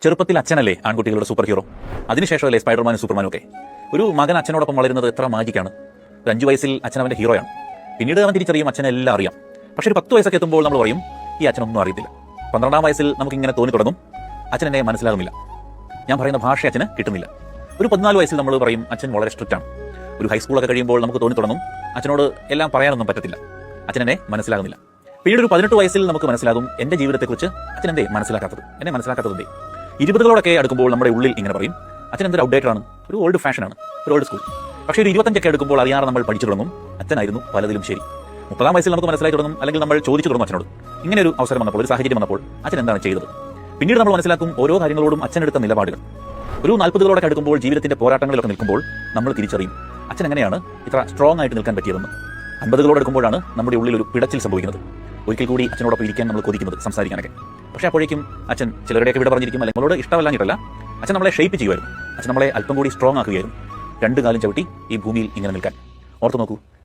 ചെറുപ്പത്തിൽ അച്ഛനല്ലേ ആൺകുട്ടികളുടെ സൂപ്പർ ഹീറോ, അതിനുശേഷമല്ലേ സ്പൈഡർമാനും സൂപ്പർമാനും ഒക്കെ. ഒരു മകൻ അച്ഛനോടൊപ്പം വളരുന്നത് എത്ര മാജിക്കാണ്. ഒരു 5 വയസ്സിൽ അച്ഛൻ അവൻ്റെ ഹീറോയാണ്. പിന്നീട് അവൻ തിരിച്ചറിയും അച്ഛനെല്ലാം അറിയാം. പക്ഷേ ഒരു 10 വയസ്സൊക്കെ എത്തുമ്പോൾ നമ്മൾ പറയും ഈ അച്ഛനൊന്നും അറിയത്തില്ല. 12-ാം വയസ്സിൽ നമുക്കിങ്ങനെ തോന്നി തുടങ്ങും അച്ഛൻ എന്നെ മനസ്സിലാകുന്നില്ല, ഞാൻ പറയുന്ന ഭാഷ അച്ഛന് കിട്ടുന്നില്ല. ഒരു 14 വയസ്സിൽ നമ്മൾ പറയും അച്ഛൻ വളരെ സ്ട്രിക്റ്റ് ആണ്. ഒരു ഹൈസ്കൂളൊക്കെ കഴിയുമ്പോൾ നമുക്ക് തോന്നി തുടങ്ങും അച്ഛനോട് എല്ലാം പറയാനൊന്നും പറ്റത്തില്ല, അച്ഛൻ എന്നെ മനസ്സിലാകുന്നില്ല. പിന്നീട് ഒരു 18 വയസ്സിൽ നമുക്ക് മനസ്സിലാകും എൻ്റെ ജീവിതത്തെക്കുറിച്ച് അച്ഛൻ എന്തേ മനസ്സിലാക്കാത്തത്, എന്നെ മനസ്സിലാക്കാത്തത്. 20കളോടൊക്കെ അടുക്കുമ്പോൾ നമ്മുടെ ഉള്ളിൽ ഇങ്ങനെ പറയും അച്ഛൻ എന്തൊരു ഔട്ട്ഡേറ്റഡ് ആണ്, ഒരു ഓൾഡ് ഫാഷനാണ്, ഒരു ഓൾഡ് സ്കൂൾ. പക്ഷേ ഒരു 25 എടുക്കുമ്പോൾ അറിയാതെ നമ്മൾ പഠിച്ചു തുടങ്ങും അച്ഛനായിരുന്നു പലതിലും ശരി. 30-ാം വയസ്സിൽ നമുക്ക് മനസ്സിലായി തുടങ്ങും, അല്ലെങ്കിൽ നമ്മൾ ചോദിച്ചു തുടങ്ങും അച്ഛനോട്. ഇങ്ങനെ ഒരു അവസരം വന്നപ്പോൾ, ഒരു സാഹചര്യം വന്നപ്പോൾ അച്ഛൻ എന്താണ് ചെയ്തത്. പിന്നീട് നമ്മൾ മനസ്സിലാക്കും ഓരോ കാര്യങ്ങളോടും അച്ഛനെടുത്ത നിലപാടുകൾ. ഒരു 40കളോടൊക്കെ അടുക്കുമ്പോൾ ജീവിതത്തിന്റെ പോരാട്ടങ്ങളിലൊക്കെ നിൽക്കുമ്പോൾ നമ്മൾ തിരിച്ചറിയും അച്ഛൻ എങ്ങനെയാണ് ഇത്ര സ്ട്രോങ് ആയിട്ട് നിൽക്കാൻ പറ്റിയതെന്ന്. 50കളോട് അടുക്കുമ്പോഴാണ് നമ്മുടെ ഉള്ളിൽ ഒരു പിടച്ചിൽ സംഭവിക്കുന്നത്. ഒരിക്കൽ കൂടി അച്ഛനോടൊപ്പം ഇരിക്കാൻ നമ്മൾ കൊതിക്കുന്നത്, സംസാരിക്കാനൊക്കെ. പക്ഷേ അപ്പോഴേക്കും അച്ഛൻ ചിലരുടെയൊക്കെ ഇവിടെ പറഞ്ഞിരിക്കും, അല്ലെങ്കിൽ നമ്മളോട് ഇഷ്ടമല്ലാഞ്ഞിട്ടല്ല, അച്ഛൻ നമ്മളെ ഷേപ്പ് ചെയ്യുമായിരുന്നു. അച്ഛൻ നമ്മളെ അല്പം കൂടി സ്ട്രോങ് ആക്കുകയായിരുന്നു. 2 കാലും ചവിട്ടി ഈ ഭൂമിയിൽ ഇങ്ങനെ നിൽക്കാൻ. ഓർത്തു നോക്കൂ.